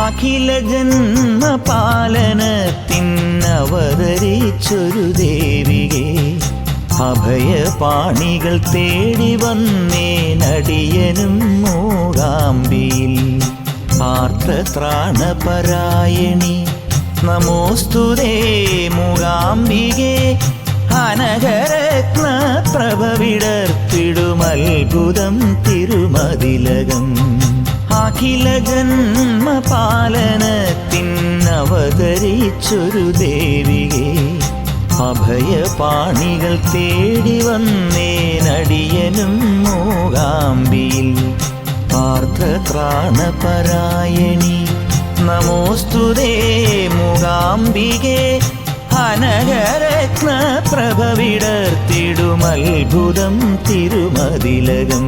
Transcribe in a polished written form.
അഖില ജന്മ പാലനത്തിനവതരിച്ചൊരു ദേവികേ, അഭയപാണികൾ തേടി വന്നേ നടിയനും മൂകാംബിയിൽ. ആർത്തത്രാണപരായണി നമോസ്തുതേ മൂകാംബികേ, അനഘരത്ന പ്രഭവിടർത്തിടുമത്ഭുതം തിരുമതിലകം. അഖില ജന്മ പാലനത്തിനവതരിച്ചൊരു ദേവികേ, അഭയപാണികൾ തേടി വന്നേ നടിയനും മൂകാംബിയിൽ. ആർത്തത്രാണപരായണി നമോസ്തുതേ മൂകാംബികേ, അനഘരത്ന പ്രഭവിടർത്തിടുമത്ഭുതം തിരുമതിലകം.